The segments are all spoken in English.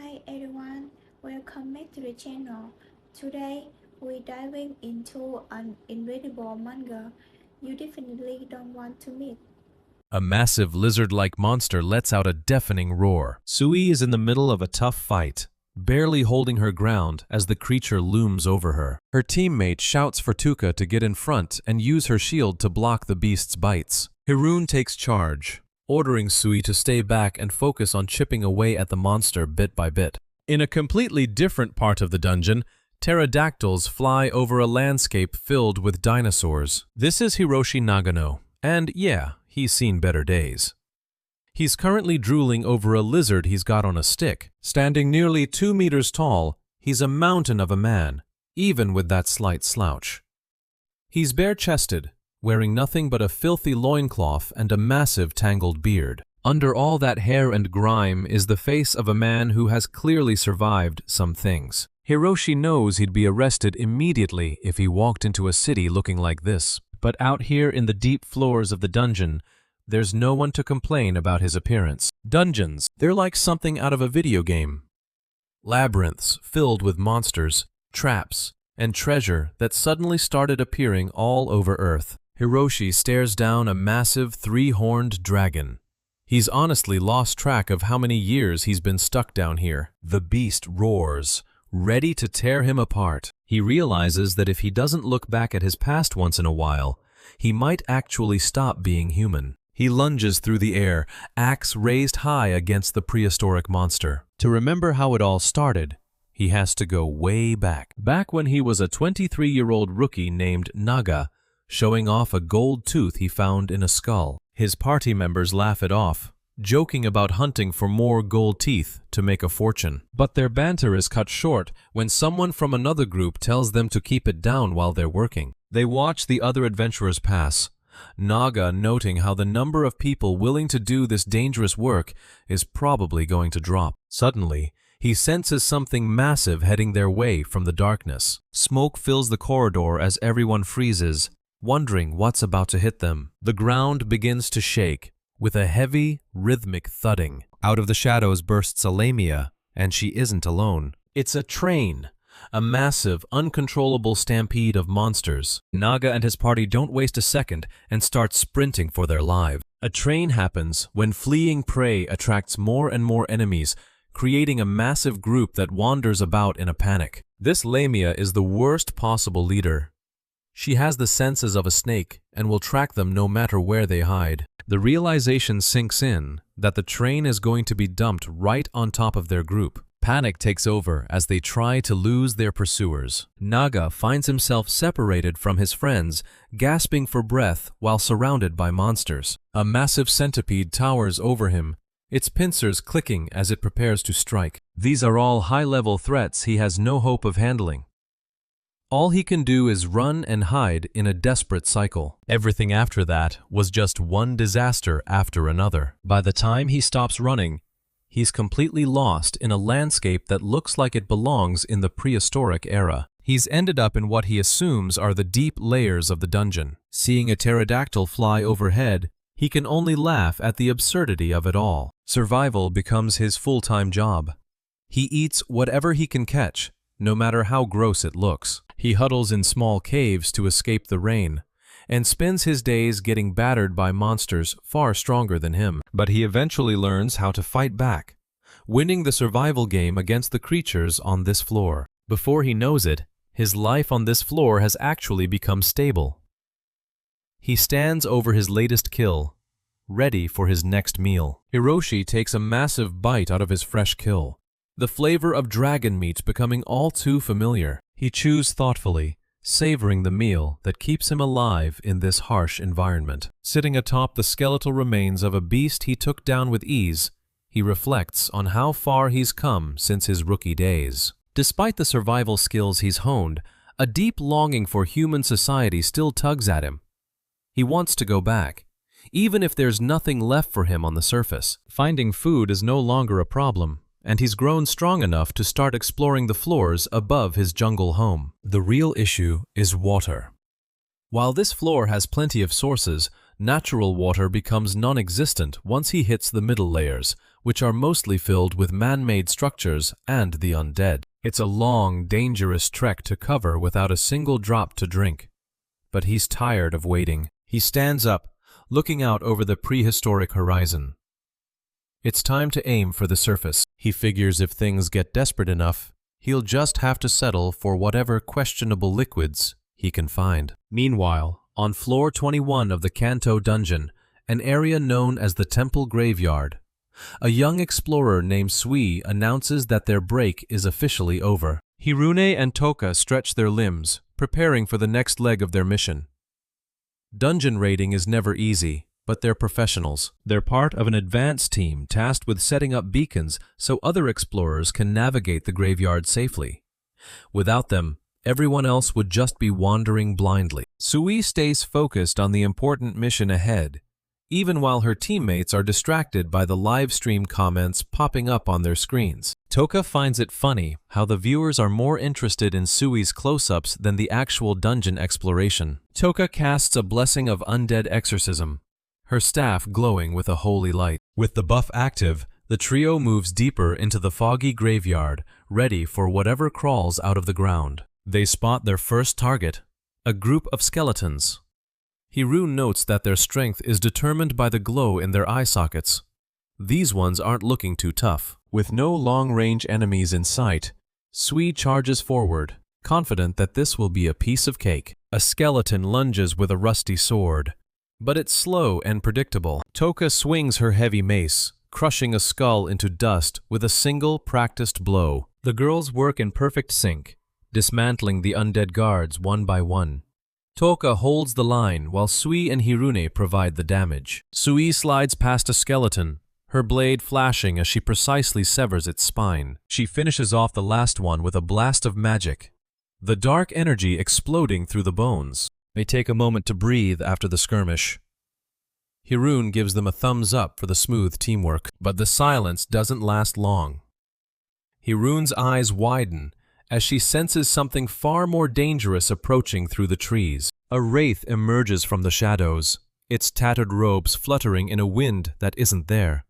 Hi everyone, welcome back to the channel. Today, we're diving into an incredible manga you definitely don't want to miss. A massive lizard-like monster lets out a deafening roar. Sui is in the middle of a tough fight, barely holding her ground as the creature looms over her. Her teammate shouts for Tuka to get in front and use her shield to block the beast's bites. Hirun takes charge, ordering Sui to stay back and focus on chipping away at the monster bit by bit. In a completely different part of the dungeon, pterodactyls fly over a landscape filled with dinosaurs. This is Hiroshi Nagano, and yeah, he's seen better days. He's currently drooling over a lizard he's got on a stick. Standing nearly 2 meters tall, he's a mountain of a man, even with that slight slouch. He's bare-chested, wearing nothing but a filthy loincloth and a massive tangled beard. Under all that hair and grime is the face of a man who has clearly survived some things. Hiroshi knows he'd be arrested immediately if he walked into a city looking like this. But out here in the deep floors of the dungeon, there's no one to complain about his appearance. Dungeons, they're like something out of a video game. Labyrinths filled with monsters, traps, and treasure that suddenly started appearing all over Earth. Hiroshi stares down a massive three-horned dragon. He's honestly lost track of how many years he's been stuck down here. The beast roars, ready to tear him apart. He realizes that if he doesn't look back at his past once in a while, he might actually stop being human. He lunges through the air, axe raised high against the prehistoric monster. To remember how it all started, he has to go way back. Back when he was a 23-year-old rookie named Naga, showing off a gold tooth he found in a skull. His party members laugh it off, joking about hunting for more gold teeth to make a fortune. But their banter is cut short when someone from another group tells them to keep it down while they're working. They watch the other adventurers pass, Naga noting how the number of people willing to do this dangerous work is probably going to drop. Suddenly, he senses something massive heading their way from the darkness. Smoke fills the corridor as everyone freezes, wondering what's about to hit them. The ground begins to shake, with a heavy, rhythmic thudding. Out of the shadows bursts a Lamia, and she isn't alone. It's a train, a massive, uncontrollable stampede of monsters. Naga and his party don't waste a second and start sprinting for their lives. A train happens when fleeing prey attracts more and more enemies, creating a massive group that wanders about in a panic. This Lamia is the worst possible leader. She has the senses of a snake and will track them no matter where they hide. The realization sinks in that the train is going to be dumped right on top of their group. Panic takes over as they try to lose their pursuers. Naga finds himself separated from his friends, gasping for breath while surrounded by monsters. A massive centipede towers over him, its pincers clicking as it prepares to strike. These are all high-level threats he has no hope of handling. All he can do is run and hide in a desperate cycle. Everything after that was just one disaster after another. By the time he stops running, he's completely lost in a landscape that looks like it belongs in the prehistoric era. He's ended up in what he assumes are the deep layers of the dungeon. Seeing a pterodactyl fly overhead, he can only laugh at the absurdity of it all. Survival becomes his full-time job. He eats whatever he can catch, no matter how gross it looks. He huddles in small caves to escape the rain, and spends his days getting battered by monsters far stronger than him. But he eventually learns how to fight back, winning the survival game against the creatures on this floor. Before he knows it, his life on this floor has actually become stable. He stands over his latest kill, ready for his next meal. Hiroshi takes a massive bite out of his fresh kill, the flavor of dragon meat becoming all too familiar. He chews thoughtfully, savoring the meal that keeps him alive in this harsh environment. Sitting atop the skeletal remains of a beast he took down with ease, he reflects on how far he's come since his rookie days. Despite the survival skills he's honed, a deep longing for human society still tugs at him. He wants to go back, even if there's nothing left for him on the surface. Finding food is no longer a problem, and he's grown strong enough to start exploring the floors above his jungle home. The real issue is water. While this floor has plenty of sources, natural water becomes non-existent once he hits the middle layers, which are mostly filled with man-made structures and the undead. It's a long, dangerous trek to cover without a single drop to drink. But he's tired of waiting. He stands up, looking out over the prehistoric horizon. It's time to aim for the surface. He figures if things get desperate enough, he'll just have to settle for whatever questionable liquids he can find. Meanwhile, on floor 21 of the Kanto dungeon, an area known as the Temple Graveyard, a young explorer named Sui announces that their break is officially over. Hirune and Toka stretch their limbs, preparing for the next leg of their mission. Dungeon raiding is never easy, but they're professionals. They're part of an advanced team tasked with setting up beacons so other explorers can navigate the graveyard safely. Without them, everyone else would just be wandering blindly. Sui stays focused on the important mission ahead, even while her teammates are distracted by the live stream comments popping up on their screens. Toka finds it funny how the viewers are more interested in Sui's close-ups than the actual dungeon exploration. Toka casts a blessing of undead exorcism, her staff glowing with a holy light. With the buff active, the trio moves deeper into the foggy graveyard, ready for whatever crawls out of the ground. They spot their first target, a group of skeletons. Hirune notes that their strength is determined by the glow in their eye sockets. These ones aren't looking too tough. With no long-range enemies in sight, Sui charges forward, confident that this will be a piece of cake. A skeleton lunges with a rusty sword, but it's slow and predictable. Toka swings her heavy mace, crushing a skull into dust with a single practiced blow. The girls work in perfect sync, dismantling the undead guards one by one. Toka holds the line while Sui and Hirune provide the damage. Sui slides past a skeleton, her blade flashing as she precisely severs its spine. She finishes off the last one with a blast of magic, the dark energy exploding through the bones. They take a moment to breathe after the skirmish. Hirune gives them a thumbs up for the smooth teamwork, but the silence doesn't last long. Hirune's eyes widen as she senses something far more dangerous approaching through the trees. A wraith emerges from the shadows, its tattered robes fluttering in a wind that isn't there.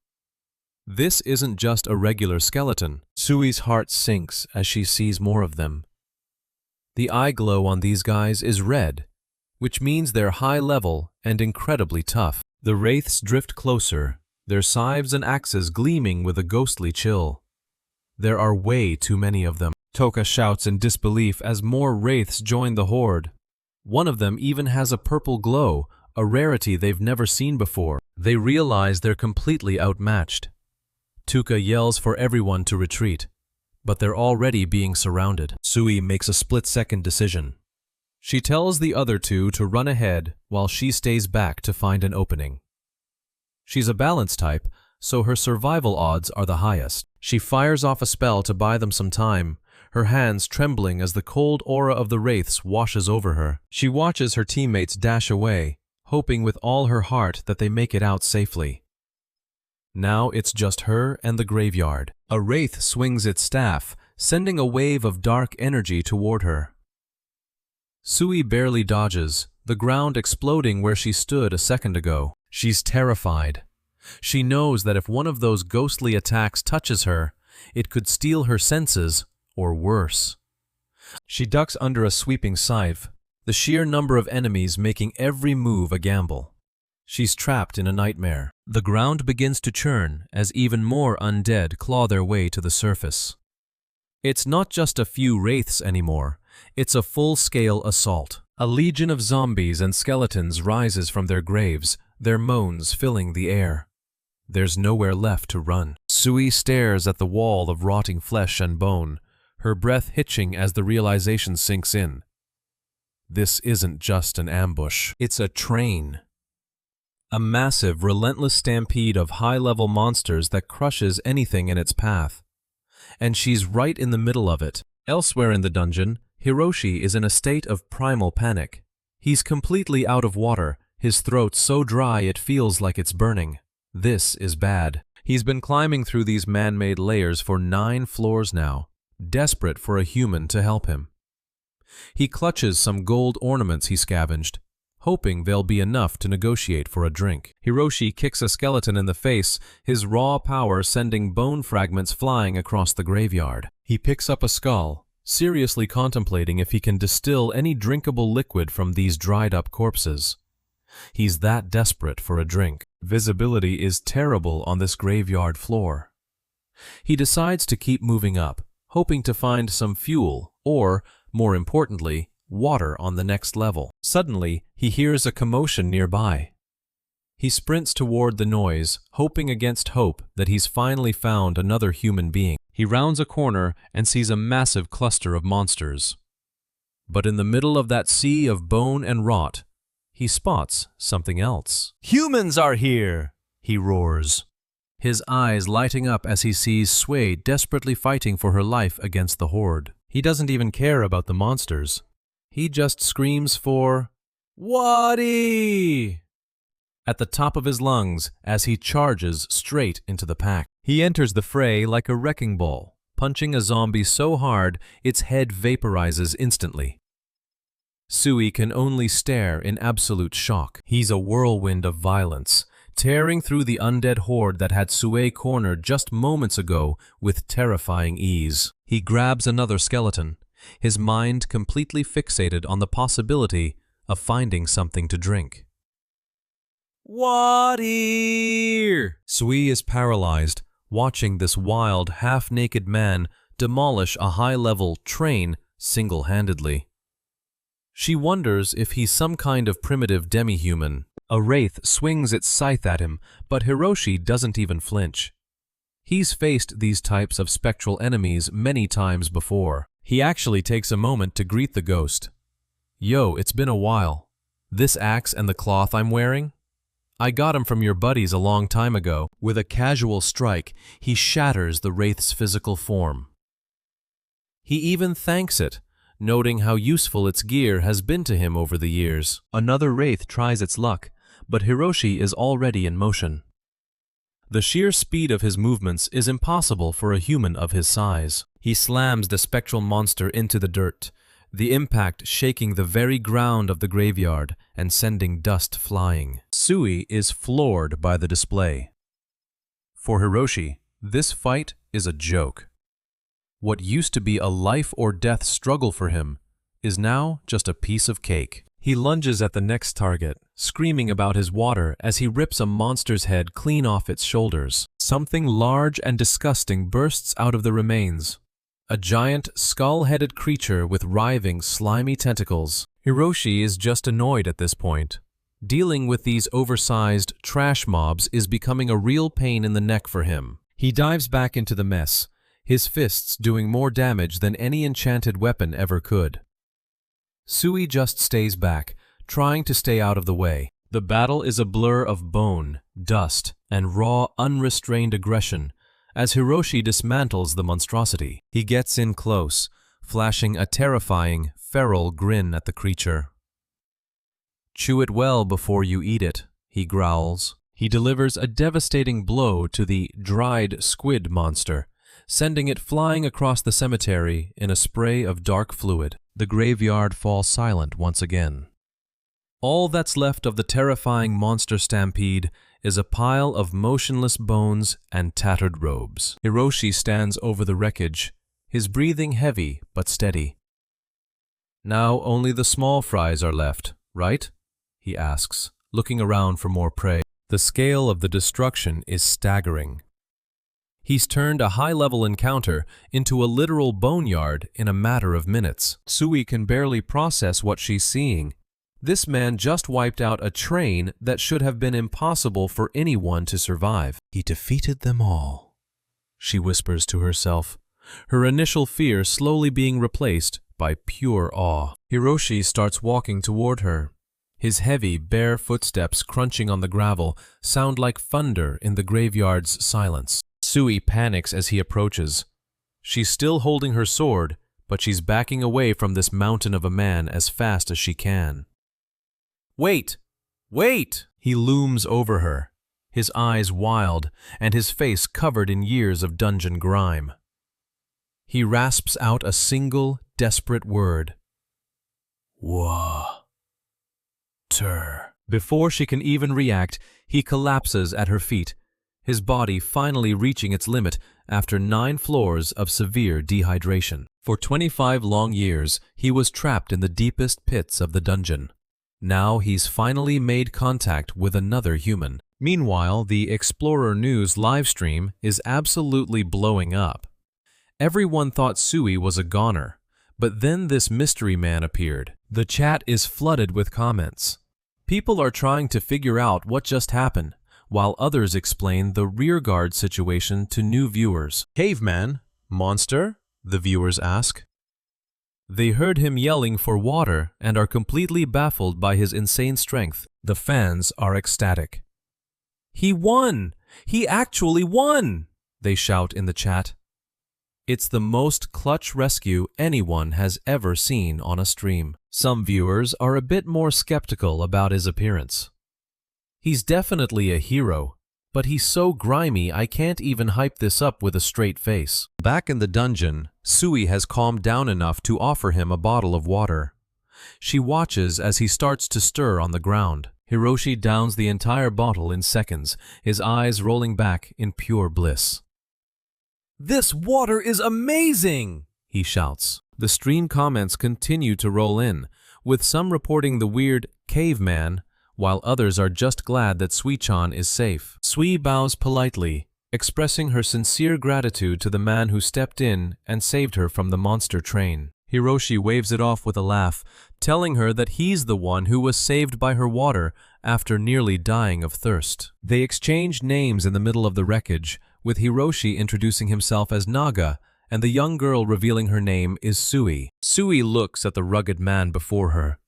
This isn't just a regular skeleton. Sui's heart sinks as she sees more of them. The eye glow on these guys is red, which means they're high level and incredibly tough. The wraiths drift closer, their scythes and axes gleaming with a ghostly chill. There are way too many of them. Toka shouts in disbelief as more wraiths join the horde. One of them even has a purple glow, a rarity they've never seen before. They realize they're completely outmatched. Tuka yells for everyone to retreat, but they're already being surrounded. Sui makes a split-second decision. She tells the other two to run ahead while she stays back to find an opening. She's a balance type, so her survival odds are the highest. She fires off a spell to buy them some time, her hands trembling as the cold aura of the wraiths washes over her. She watches her teammates dash away, hoping with all her heart that they make it out safely. Now it's just her and the graveyard. A wraith swings its staff, sending a wave of dark energy toward her. Sui barely dodges, the ground exploding where she stood a second ago. She's terrified. She knows that if one of those ghostly attacks touches her, it could steal her senses, or worse. She ducks under a sweeping scythe, the sheer number of enemies making every move a gamble. She's trapped in a nightmare. The ground begins to churn as even more undead claw their way to the surface. It's not just a few wraiths anymore, it's a full-scale assault. A legion of zombies and skeletons rises from their graves, their moans filling the air. There's nowhere left to run. Sui stares at the wall of rotting flesh and bone, her breath hitching as the realization sinks in. This isn't just an ambush, it's a train. A massive, relentless stampede of high-level monsters that crushes anything in its path. And she's right in the middle of it. Elsewhere in the dungeon, Hiroshi is in a state of primal panic. He's completely out of water, his throat so dry it feels like it's burning. This is bad. He's been climbing through these man-made layers for 9 floors now, desperate for a human to help him. He clutches some gold ornaments he scavenged, hoping there'll be enough to negotiate for a drink. Hiroshi kicks a skeleton in the face, his raw power sending bone fragments flying across the graveyard. He picks up a skull, seriously contemplating if he can distill any drinkable liquid from these dried-up corpses. He's that desperate for a drink. Visibility is terrible on this graveyard floor. He decides to keep moving up, hoping to find some fuel or, more importantly, water on the next level. Suddenly, he hears a commotion nearby. He sprints toward the noise, hoping against hope that he's finally found another human being. He rounds a corner and sees a massive cluster of monsters. But in the middle of that sea of bone and rot, he spots something else. "Humans are here!" he roars, his eyes lighting up as he sees Sui desperately fighting for her life against the horde. He doesn't even care about the monsters. He just screams for "Wadi!" at the top of his lungs as he charges straight into the pack. He enters the fray like a wrecking ball, punching a zombie so hard its head vaporizes instantly. Sui can only stare in absolute shock. He's a whirlwind of violence, tearing through the undead horde that had Sui cornered just moments ago with terrifying ease. He grabs another skeleton, his mind completely fixated on the possibility of finding something to drink. "Water!" Sui is paralyzed, watching this wild, half-naked man demolish a high-level train single-handedly. She wonders if he's some kind of primitive demi-human. A wraith swings its scythe at him, but Hiroshi doesn't even flinch. He's faced these types of spectral enemies many times before. He actually takes a moment to greet the ghost. "Yo, it's been a while. This axe and the cloth I'm wearing? I got 'em from your buddies a long time ago." With a casual strike, he shatters the wraith's physical form. He even thanks it, noting how useful its gear has been to him over the years. Another wraith tries its luck, but Hiroshi is already in motion. The sheer speed of his movements is impossible for a human of his size. He slams the spectral monster into the dirt, the impact shaking the very ground of the graveyard and sending dust flying. Sui is floored by the display. For Hiroshi, this fight is a joke. What used to be a life-or-death struggle for him is now just a piece of cake. He lunges at the next target, screaming about his water as he rips a monster's head clean off its shoulders. Something large and disgusting bursts out of the remains. A giant, skull-headed creature with writhing, slimy tentacles. Hiroshi is just annoyed at this point. Dealing with these oversized trash mobs is becoming a real pain in the neck for him. He dives back into the mess, his fists doing more damage than any enchanted weapon ever could. Sui just stays back, trying to stay out of the way. The battle is a blur of bone, dust, and raw, unrestrained aggression as Hiroshi dismantles the monstrosity. He gets in close, flashing a terrifying, feral grin at the creature. "Chew it well before you eat it," he growls. He delivers a devastating blow to the dried squid monster, sending it flying across the cemetery in a spray of dark fluid. The graveyard falls silent once again. All that's left of the terrifying monster stampede is a pile of motionless bones and tattered robes. Hiroshi stands over the wreckage, his breathing heavy but steady. "Now only the small fries are left, right?" he asks, looking around for more prey. The scale of the destruction is staggering. He's turned a high-level encounter into a literal boneyard in a matter of minutes. Sui can barely process what she's seeing. This man just wiped out a train that should have been impossible for anyone to survive. "He defeated them all," she whispers to herself, her initial fear slowly being replaced by pure awe. Hiroshi starts walking toward her. His heavy, bare footsteps crunching on the gravel sound like thunder in the graveyard's silence. Sui panics as he approaches. She's still holding her sword, but she's backing away from this mountain of a man as fast as she can. "Wait! Wait!" He looms over her, his eyes wild and his face covered in years of dungeon grime. He rasps out a single, desperate word. "Wa. water. Before she can even react, he collapses at her feet, his body finally reaching its limit after 9 floors of severe dehydration. For 25 long years, he was trapped in the deepest pits of the dungeon. Now he's finally made contact with another human. Meanwhile, the Explorer News livestream is absolutely blowing up. Everyone thought Sui was a goner, but then this mystery man appeared. The chat is flooded with comments. People are trying to figure out what just happened, while others explain the rearguard situation to new viewers. Caveman? Monster? The viewers ask. They heard him yelling for water and are completely baffled by his insane strength. The fans are ecstatic. He won! He actually won! They shout in the chat. It's the most clutch rescue anyone has ever seen on a stream. Some viewers are a bit more skeptical about his appearance. He's definitely a hero, but he's so grimy I can't even hype this up with a straight face. Back in the dungeon, Sui has calmed down enough to offer him a bottle of water. She watches as he starts to stir on the ground. Hiroshi downs the entire bottle in seconds, his eyes rolling back in pure bliss. "This water is amazing!" he shouts. The stream comments continue to roll in, with some reporting the weird caveman, while others are just glad that Sui-chan is safe. Sui bows politely, expressing her sincere gratitude to the man who stepped in and saved her from the monster train. Hiroshi waves it off with a laugh, telling her that he's the one who was saved by her water after nearly dying of thirst. They exchange names in the middle of the wreckage, with Hiroshi introducing himself as Naga, and the young girl revealing her name is Sui. Sui looks at the rugged man before her,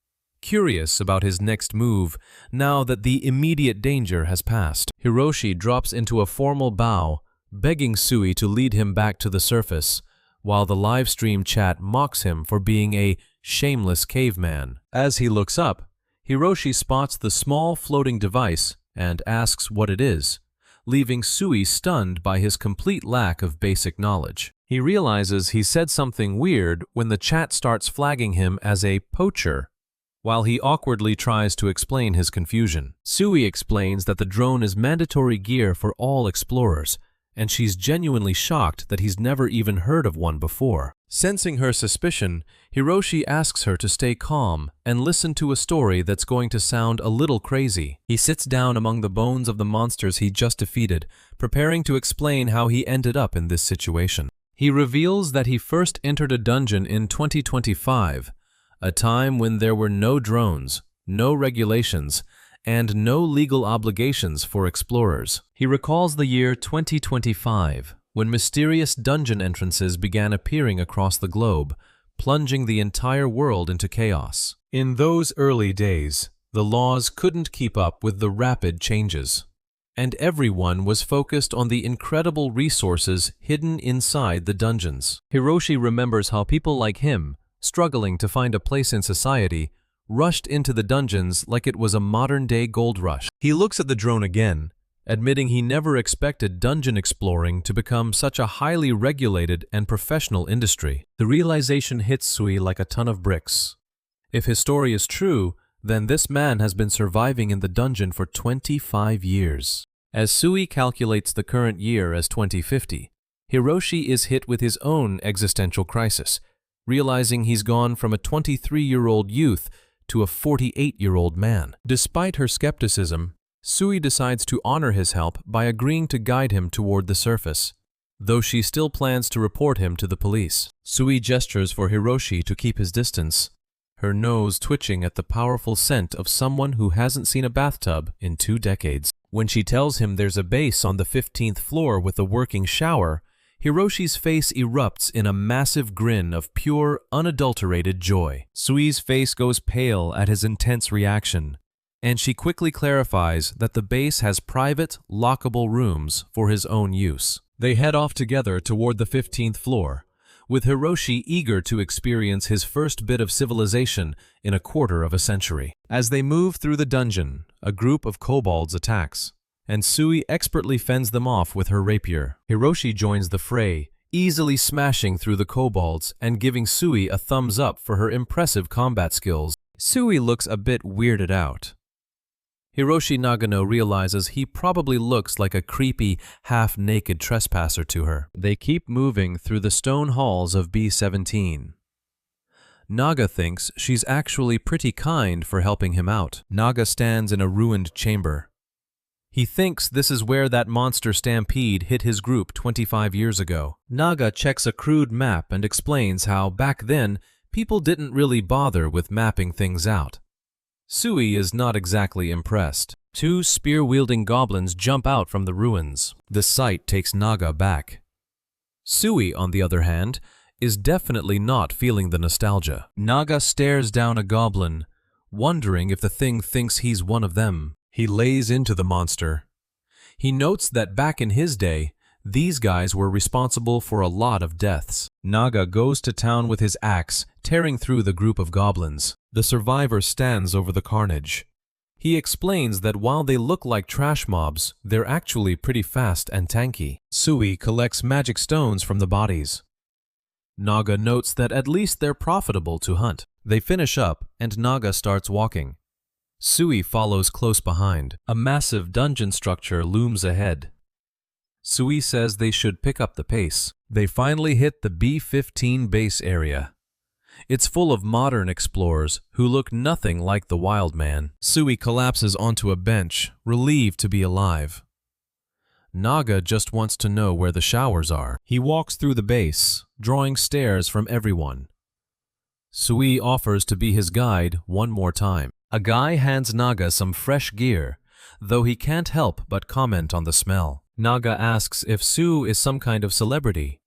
curious about his next move now that the immediate danger has passed. Hiroshi drops into a formal bow, begging Sui to lead him back to the surface, while the livestream chat mocks him for being a shameless caveman. As he looks up, Hiroshi spots the small floating device and asks what it is, leaving Sui stunned by his complete lack of basic knowledge. He realizes he said something weird when the chat starts flagging him as a poacher, while he awkwardly tries to explain his confusion. Sui explains that the drone is mandatory gear for all explorers, and she's genuinely shocked that he's never even heard of one before. Sensing her suspicion, Hiroshi asks her to stay calm and listen to a story that's going to sound a little crazy. He sits down among the bones of the monsters he just defeated, preparing to explain how he ended up in this situation. He reveals that he first entered a dungeon in 2025, a time when there were no drones, no regulations, and no legal obligations for explorers. He recalls the year 2025, when mysterious dungeon entrances began appearing across the globe, plunging the entire world into chaos. In those early days, the laws couldn't keep up with the rapid changes, and everyone was focused on the incredible resources hidden inside the dungeons. Hiroshi remembers how people like him, struggling to find a place in society, rushed into the dungeons like it was a modern-day gold rush. He looks at the drone again, admitting he never expected dungeon exploring to become such a highly regulated and professional industry. The realization hits Sui like a ton of bricks. If his story is true, then this man has been surviving in the dungeon for 25 years. As Sui calculates the current year as 2050, Hiroshi is hit with his own existential crisis, realizing he's gone from a 23-year-old youth to a 48-year-old man. Despite her skepticism, Sui decides to honor his help by agreeing to guide him toward the surface, though she still plans to report him to the police. Sui gestures for Hiroshi to keep his distance, her nose twitching at the powerful scent of someone who hasn't seen a bathtub in 2 decades. When she tells him there's a base on the 15th floor with a working shower, Hiroshi's face erupts in a massive grin of pure, unadulterated joy. Sui's face goes pale at his intense reaction, and she quickly clarifies that the base has private, lockable rooms for his own use. They head off together toward the 15th floor, with Hiroshi eager to experience his first bit of civilization in a quarter of a century. As they move through the dungeon, a group of kobolds attacks, and Sui expertly fends them off with her rapier. Hiroshi joins the fray, easily smashing through the kobolds and giving Sui a thumbs up for her impressive combat skills. Sui looks a bit weirded out, Hiroshi Nagano realizes he probably looks like a creepy, half-naked trespasser to her. They keep moving through the stone halls of B-17. Naga thinks she's actually pretty kind for helping him out. Naga stands in a ruined chamber. He thinks this is where that monster stampede hit his group 25 years ago. Naga checks a crude map and explains how, back then, people didn't really bother with mapping things out. Sui is not exactly impressed. Two spear-wielding goblins jump out from the ruins. The sight takes Naga back. Sui, on the other hand, is definitely not feeling the nostalgia. Naga stares down a goblin, wondering if the thing thinks he's one of them. He lays into the monster. He notes that back in his day, these guys were responsible for a lot of deaths. Naga goes to town with his axe, tearing through the group of goblins. The survivor stands over the carnage. He explains that while they look like trash mobs, they're actually pretty fast and tanky. Sui collects magic stones from the bodies. Naga notes that at least they're profitable to hunt. They finish up, and Naga starts walking. Sui follows close behind. A massive dungeon structure looms ahead. Sui says they should pick up the pace. They finally hit the B-15 base area. It's full of modern explorers who look nothing like the wild man. Sui collapses onto a bench, relieved to be alive. Naga just wants to know where the showers are. He walks through the base, drawing stares from everyone. Sui offers to be his guide one more time. A guy hands Naga some fresh gear, though he can't help but comment on the smell. Naga asks if Sue is some kind of celebrity.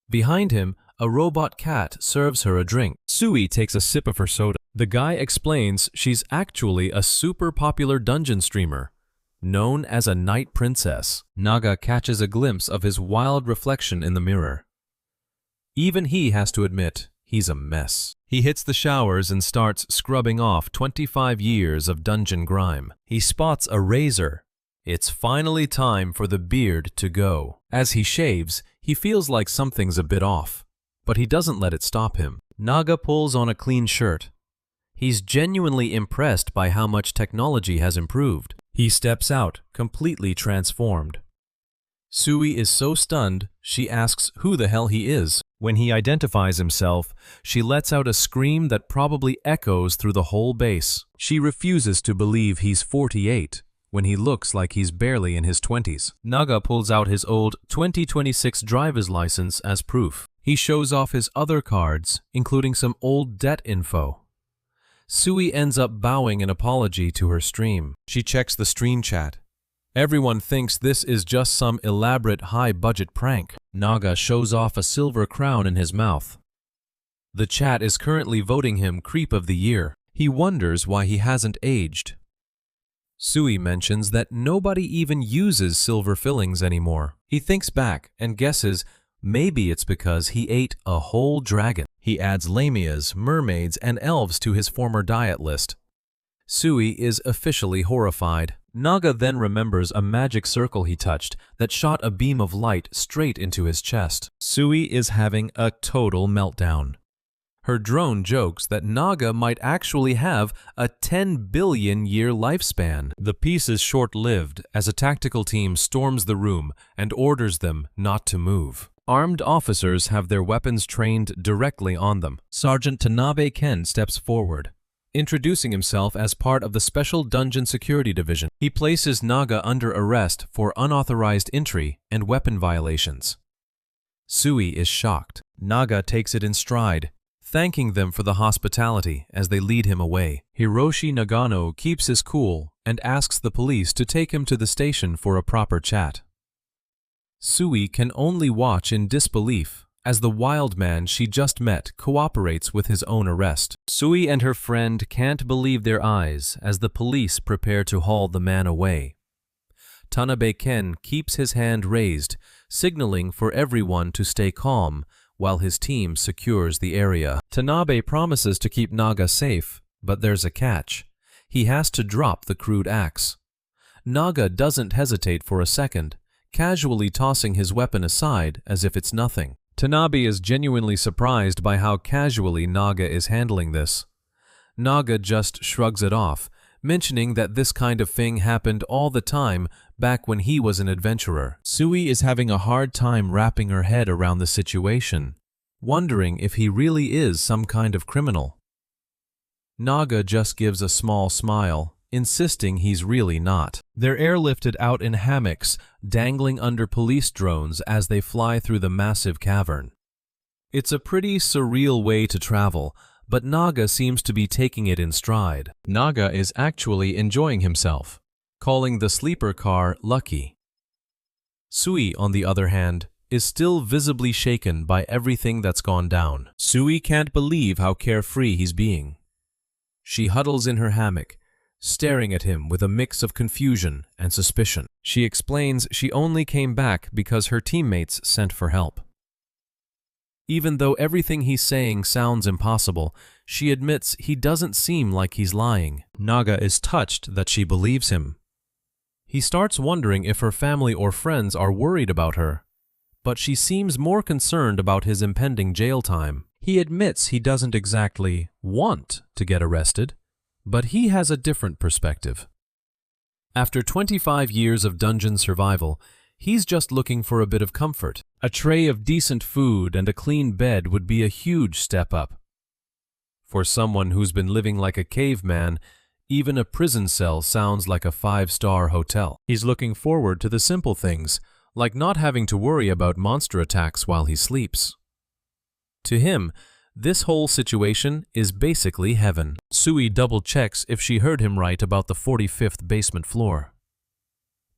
Behind him, a robot cat serves her a drink. Sui takes a sip of her soda. The guy explains she's actually a super popular dungeon streamer, known as a night princess. Naga catches a glimpse of his wild reflection in the mirror. Even he has to admit he's a mess. He hits the showers and starts scrubbing off 25 years of dungeon grime. He spots a razor. It's finally time for the beard to go. As he shaves, he feels like something's a bit off, but he doesn't let it stop him. Naga pulls on a clean shirt. He's genuinely impressed by how much technology has improved. He steps out, completely transformed. Sui is so stunned, she asks who the hell he is. When he identifies himself, she lets out a scream that probably echoes through the whole base. She refuses to believe he's 48, when he looks like he's barely in his 20s. Naga pulls out his old 2026 driver's license as proof. He shows off his other cards, including some old debt info. Sui ends up bowing an apology to her stream. She checks the stream chat. Everyone thinks this is just some elaborate high-budget prank. Naga shows off a silver crown in his mouth. The chat is currently voting him Creep of the Year. He wonders why he hasn't aged. Sui mentions that nobody even uses silver fillings anymore. He thinks back and guesses maybe it's because he ate a whole dragon. He adds lamias, mermaids, and elves to his former diet list. Sui is officially horrified. Naga then remembers a magic circle he touched that shot a beam of light straight into his chest. Sui is having a total meltdown. Her drone jokes that Naga might actually have a 10 billion year lifespan. The piece is short-lived as a tactical team storms the room and orders them not to move. Armed officers have their weapons trained directly on them. Sergeant Tanabe Ken steps forward, introducing himself as part of the Special Dungeon Security Division. He places Naga under arrest for unauthorized entry and weapon violations. Sui is shocked. Naga takes it in stride, thanking them for the hospitality as they lead him away. Hiroshi Nagano keeps his cool and asks the police to take him to the station for a proper chat. Sui can only watch in disbelief as the wild man she just met cooperates with his own arrest. Sui and her friend can't believe their eyes as the police prepare to haul the man away. Tanabe Ken keeps his hand raised, signaling for everyone to stay calm while his team secures the area. Tanabe promises to keep Naga safe, but there's a catch. He has to drop the crude axe. Naga doesn't hesitate for a second, casually tossing his weapon aside as if it's nothing. Tanabe is genuinely surprised by how casually Naga is handling this. Naga just shrugs it off, mentioning that this kind of thing happened all the time back when he was an adventurer. Sui is having a hard time wrapping her head around the situation, wondering if he really is some kind of criminal. Naga just gives a small smile, insisting he's really not. They're airlifted out in hammocks, dangling under police drones as they fly through the massive cavern. It's a pretty surreal way to travel, but Naga seems to be taking it in stride. Naga is actually enjoying himself, calling the sleeper car lucky. Sui, on the other hand, is still visibly shaken by everything that's gone down. Sui can't believe how carefree he's being. She huddles in her hammock, staring at him with a mix of confusion and suspicion. She explains she only came back because her teammates sent for help. Even though everything he's saying sounds impossible, she admits he doesn't seem like he's lying. Naga is touched that she believes him. He starts wondering if her family or friends are worried about her, but she seems more concerned about his impending jail time. He admits he doesn't exactly want to get arrested, but he has a different perspective. After 25 years of dungeon survival, he's just looking for a bit of comfort. A tray of decent food and a clean bed would be a huge step up. For someone who's been living like a caveman, even a prison cell sounds like a 5-star hotel. He's looking forward to the simple things, like not having to worry about monster attacks while he sleeps. To him, this whole situation is basically heaven. Sui double-checks if she heard him right about the 45th basement floor.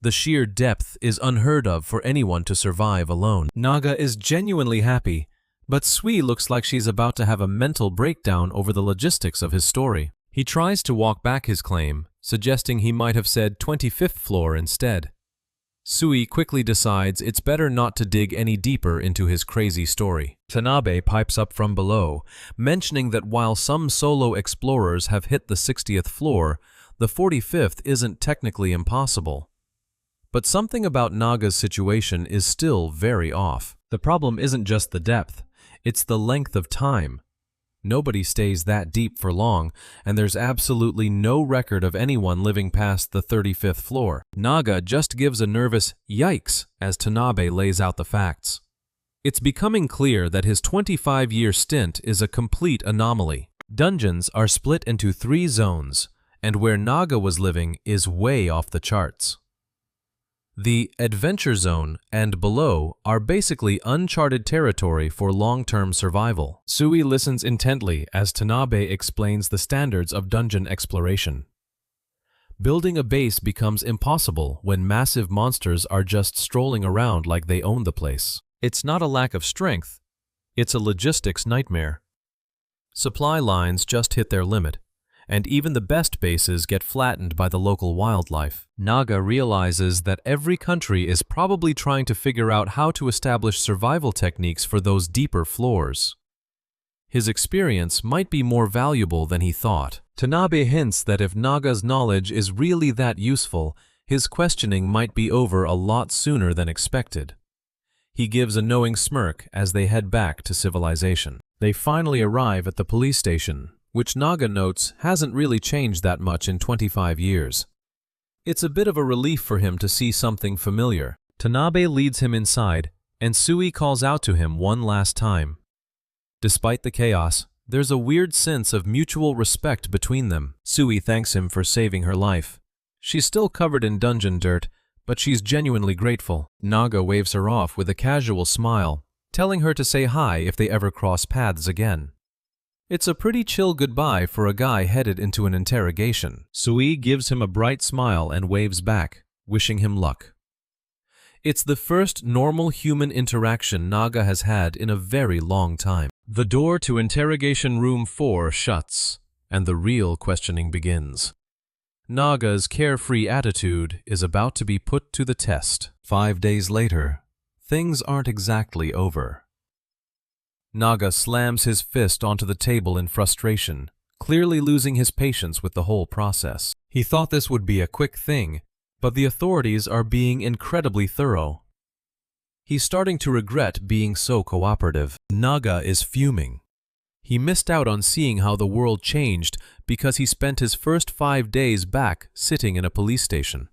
The sheer depth is unheard of for anyone to survive alone. Naga is genuinely happy, but Sui looks like she's about to have a mental breakdown over the logistics of his story. He tries to walk back his claim, suggesting he might have said 25th floor instead. Sui quickly decides it's better not to dig any deeper into his crazy story. Tanabe pipes up from below, mentioning that while some solo explorers have hit the 60th floor, the 45th isn't technically impossible. But something about Naga's situation is still very off. The problem isn't just the depth, it's the length of time. Nobody stays that deep for long, and there's absolutely no record of anyone living past the 35th floor. Naga just gives a nervous yikes as Tanabe lays out the facts. It's becoming clear that his 25-year stint is a complete anomaly. Dungeons are split into 3 zones, and where Naga was living is way off the charts. The Adventure Zone and below are basically uncharted territory for long-term survival. Sui listens intently as Tanabe explains the standards of dungeon exploration. Building a base becomes impossible when massive monsters are just strolling around like they own the place. It's not a lack of strength, it's a logistics nightmare. Supply lines just hit their limit, and even the best bases get flattened by the local wildlife. Naga realizes that every country is probably trying to figure out how to establish survival techniques for those deeper floors. His experience might be more valuable than he thought. Tanabe hints that if Naga's knowledge is really that useful, his questioning might be over a lot sooner than expected. He gives a knowing smirk as they head back to civilization. They finally arrive at the police station, which Naga notes hasn't really changed that much in 25 years. It's a bit of a relief for him to see something familiar. Tanabe leads him inside, and Sui calls out to him one last time. Despite the chaos, there's a weird sense of mutual respect between them. Sui thanks him for saving her life. She's still covered in dungeon dirt, but she's genuinely grateful. Naga waves her off with a casual smile, telling her to say hi if they ever cross paths again. It's a pretty chill goodbye for a guy headed into an interrogation. Sui gives him a bright smile and waves back, wishing him luck. It's the first normal human interaction Naga has had in a very long time. The door to interrogation room 4 shuts, and the real questioning begins. Naga's carefree attitude is about to be put to the test. 5 days later, things aren't exactly over. Naga slams his fist onto the table in frustration, clearly losing his patience with the whole process. He thought this would be a quick thing, but the authorities are being incredibly thorough. He's starting to regret being so cooperative. Naga is fuming. He missed out on seeing how the world changed because he spent his first 5 days back sitting in a police station.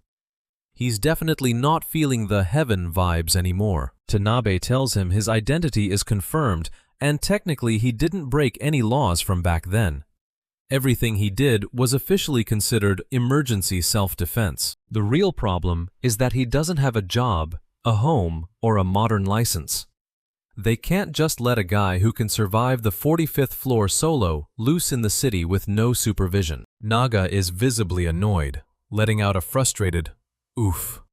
He's definitely not feeling the heaven vibes anymore. Tanabe tells him his identity is confirmed and technically he didn't break any laws from back then. Everything he did was officially considered emergency self-defense. The real problem is that he doesn't have a job, a home, or a modern license. They can't just let a guy who can survive the 45th floor solo loose in the city with no supervision. Naga is visibly annoyed, letting out a frustrated oof.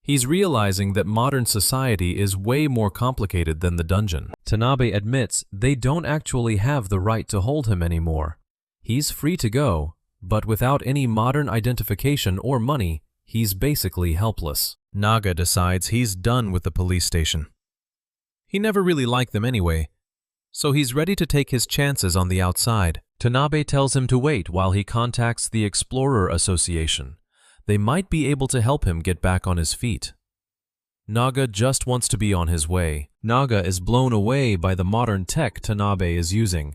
He's realizing that modern society is way more complicated than the dungeon. Tanabe admits they don't actually have the right to hold him anymore. He's free to go, but without any modern identification or money, he's basically helpless. Naga decides he's done with the police station. He never really liked them anyway, so he's ready to take his chances on the outside. Tanabe tells him to wait while he contacts the Explorer Association. They might be able to help him get back on his feet. Naga just wants to be on his way. Naga is blown away by the modern tech Tanabe is using.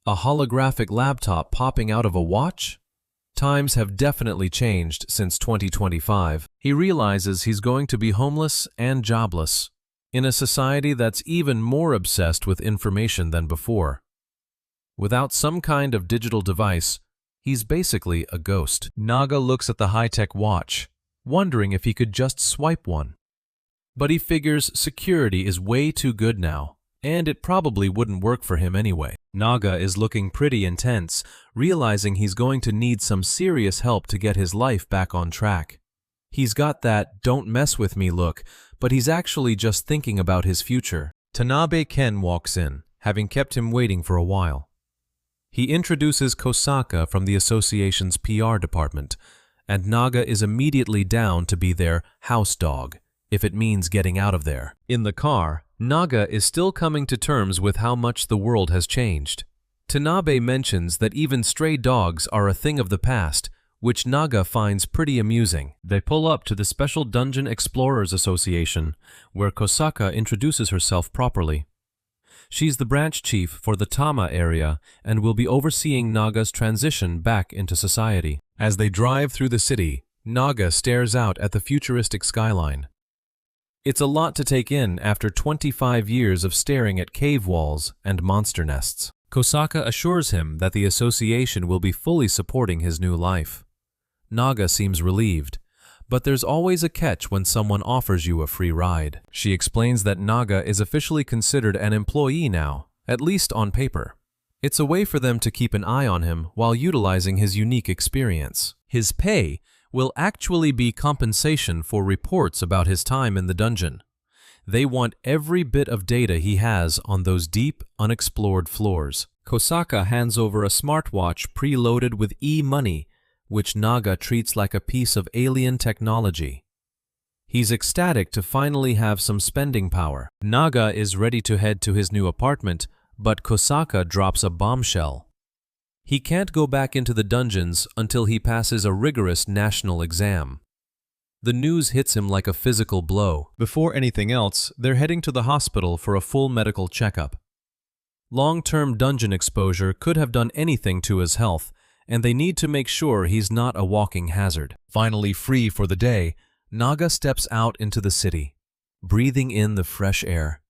A holographic laptop popping out of a watch? Times have definitely changed since 2025. He realizes he's going to be homeless and jobless in a society that's even more obsessed with information than before. Without some kind of digital device, he's basically a ghost. Naga looks at the high-tech watch, wondering if he could just swipe one. But he figures security is way too good now, and it probably wouldn't work for him anyway. Naga is looking pretty intense, realizing he's going to need some serious help to get his life back on track. He's got that "don't mess with me" look, but he's actually just thinking about his future. Tanabe Ken walks in, having kept him waiting for a while. He introduces Kosaka from the association's PR department, and Naga is immediately down to be their house dog, if it means getting out of there. In the car, Naga is still coming to terms with how much the world has changed. Tanabe mentions that even stray dogs are a thing of the past, which Naga finds pretty amusing. They pull up to the Special Dungeon Explorers Association, where Kosaka introduces herself properly. She's the branch chief for the Tama area and will be overseeing Naga's transition back into society. As they drive through the city, Naga stares out at the futuristic skyline. It's a lot to take in after 25 years of staring at cave walls and monster nests. Kosaka assures him that the association will be fully supporting his new life. Naga seems relieved, but there's always a catch when someone offers you a free ride. She explains that Naga is officially considered an employee now, at least on paper. It's a way for them to keep an eye on him while utilizing his unique experience. His pay will actually be compensation for reports about his time in the dungeon. They want every bit of data he has on those deep, unexplored floors. Kosaka hands over a smartwatch preloaded with e-money, which Naga treats like a piece of alien technology. He's ecstatic to finally have some spending power. Naga is ready to head to his new apartment, but Kosaka drops a bombshell. He can't go back into the dungeons until he passes a rigorous national exam. The news hits him like a physical blow. Before anything else, they're heading to the hospital for a full medical checkup. Long-term dungeon exposure could have done anything to his health, and they need to make sure he's not a walking hazard. Finally free for the day, Naga steps out into the city, breathing in the fresh air.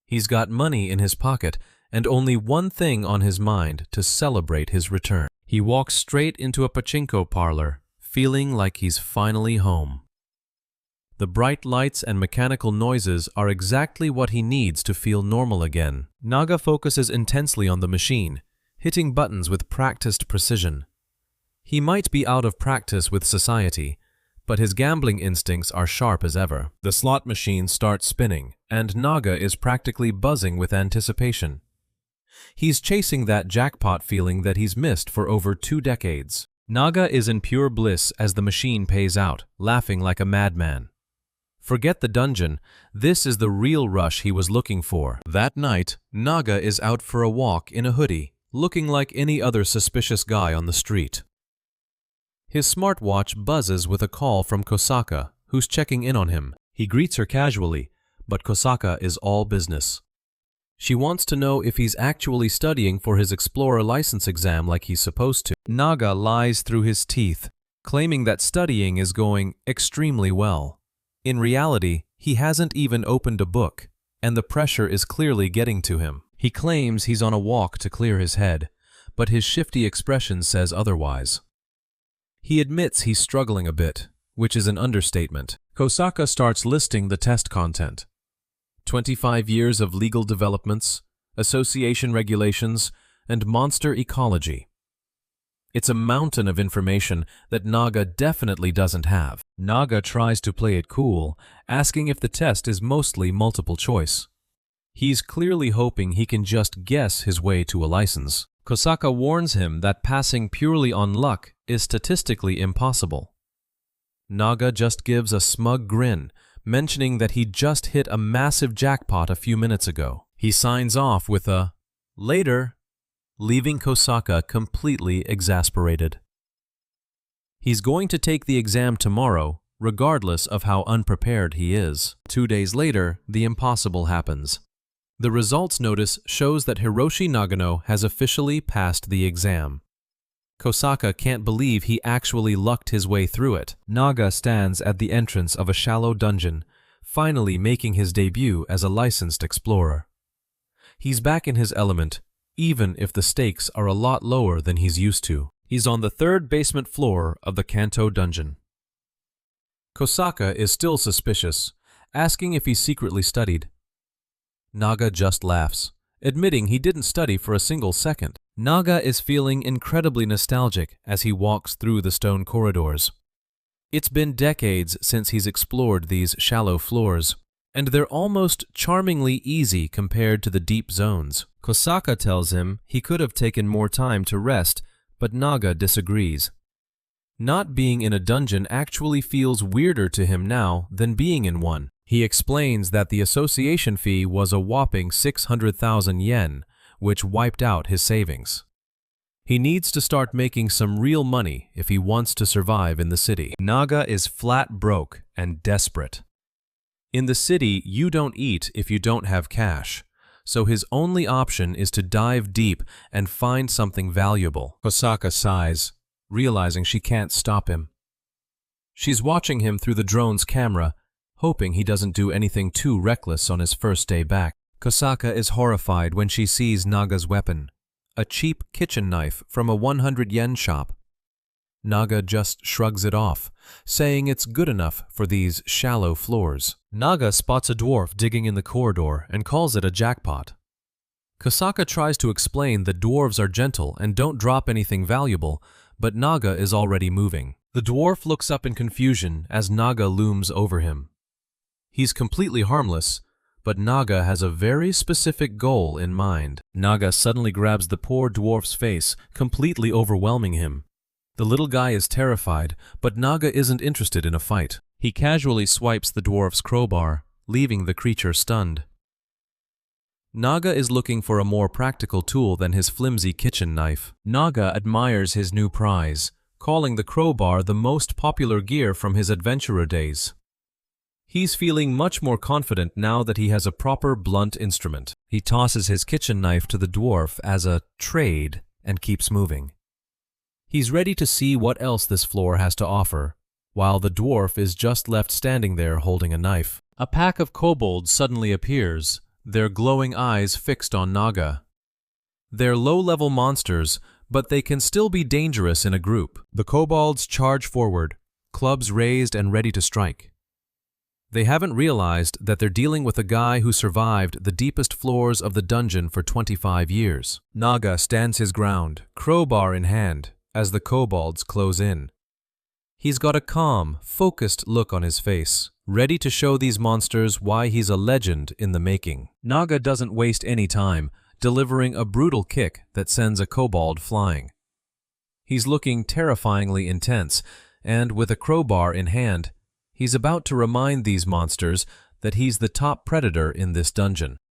He's got money in his pocket and only one thing on his mind to celebrate his return. He walks straight into a pachinko parlor, feeling like he's finally home. The bright lights and mechanical noises are exactly what he needs to feel normal again. Naga focuses intensely on the machine, hitting buttons with practiced precision. He might be out of practice with society, but his gambling instincts are sharp as ever. The slot machine starts spinning, and Naga is practically buzzing with anticipation. He's chasing that jackpot feeling that he's missed for over 2 decades. Naga is in pure bliss as the machine pays out, laughing like a madman. Forget the dungeon, this is the real rush he was looking for. That night, Naga is out for a walk in a hoodie, looking like any other suspicious guy on the street. His smartwatch buzzes with a call from Kosaka, who's checking in on him. He greets her casually, but Kosaka is all business. She wants to know if he's actually studying for his Explorer license exam like he's supposed to. Naga lies through his teeth, claiming that studying is going extremely well. In reality, he hasn't even opened a book, and the pressure is clearly getting to him. He claims he's on a walk to clear his head, but his shifty expression says otherwise. He admits he's struggling a bit, which is an understatement. Kosaka starts listing the test content. 25 years of legal developments, association regulations, and monster ecology. It's a mountain of information that Naga definitely doesn't have. Naga tries to play it cool, asking if the test is mostly multiple choice. He's clearly hoping he can just guess his way to a license. Kosaka warns him that passing purely on luck is statistically impossible. Naga just gives a smug grin, mentioning that he just hit a massive jackpot a few minutes ago. He signs off with a "later," leaving Kosaka completely exasperated. He's going to take the exam tomorrow, regardless of how unprepared he is. 2 days later, the impossible happens. The results notice shows that Hiroshi Nagano has officially passed the exam. Kosaka can't believe he actually lucked his way through it. Naga stands at the entrance of a shallow dungeon, finally making his debut as a licensed explorer. He's back in his element, even if the stakes are a lot lower than he's used to. He's on the 3rd basement floor of the Kanto dungeon. Kosaka is still suspicious, asking if he secretly studied. Naga just laughs, admitting he didn't study for a single second. Naga is feeling incredibly nostalgic as he walks through the stone corridors. It's been decades since he's explored these shallow floors, and they're almost charmingly easy compared to the deep zones. Kosaka tells him he could have taken more time to rest, but Naga disagrees. Not being in a dungeon actually feels weirder to him now than being in one. He explains that the association fee was a whopping 600,000 yen, which wiped out his savings. He needs to start making some real money if he wants to survive in the city. Naga is flat broke and desperate. In the city, you don't eat if you don't have cash, so his only option is to dive deep and find something valuable. Kosaka sighs, realizing she can't stop him. She's watching him through the drone's camera, hoping he doesn't do anything too reckless on his first day back. Kosaka is horrified when she sees Naga's weapon, a cheap kitchen knife from a 100 yen shop. Naga just shrugs it off, saying it's good enough for these shallow floors. Naga spots a dwarf digging in the corridor and calls it a jackpot. Kosaka tries to explain that dwarves are gentle and don't drop anything valuable, but Naga is already moving. The dwarf looks up in confusion as Naga looms over him. He's completely harmless, but Naga has a very specific goal in mind. Naga suddenly grabs the poor dwarf's face, completely overwhelming him. The little guy is terrified, but Naga isn't interested in a fight. He casually swipes the dwarf's crowbar, leaving the creature stunned. Naga is looking for a more practical tool than his flimsy kitchen knife. Naga admires his new prize, calling the crowbar the most popular gear from his adventurer days. He's feeling much more confident now that he has a proper blunt instrument. He tosses his kitchen knife to the dwarf as a trade and keeps moving. He's ready to see what else this floor has to offer, while the dwarf is just left standing there holding a knife. A pack of kobolds suddenly appears, their glowing eyes fixed on Naga. They're low-level monsters, but they can still be dangerous in a group. The kobolds charge forward, clubs raised and ready to strike. They haven't realized that they're dealing with a guy who survived the deepest floors of the dungeon for 25 years. Naga stands his ground, crowbar in hand, as the kobolds close in. He's got a calm, focused look on his face, ready to show these monsters why he's a legend in the making. Naga doesn't waste any time, delivering a brutal kick that sends a kobold flying. He's looking terrifyingly intense, and with a crowbar in hand, he's about to remind these monsters that he's the top predator in this dungeon.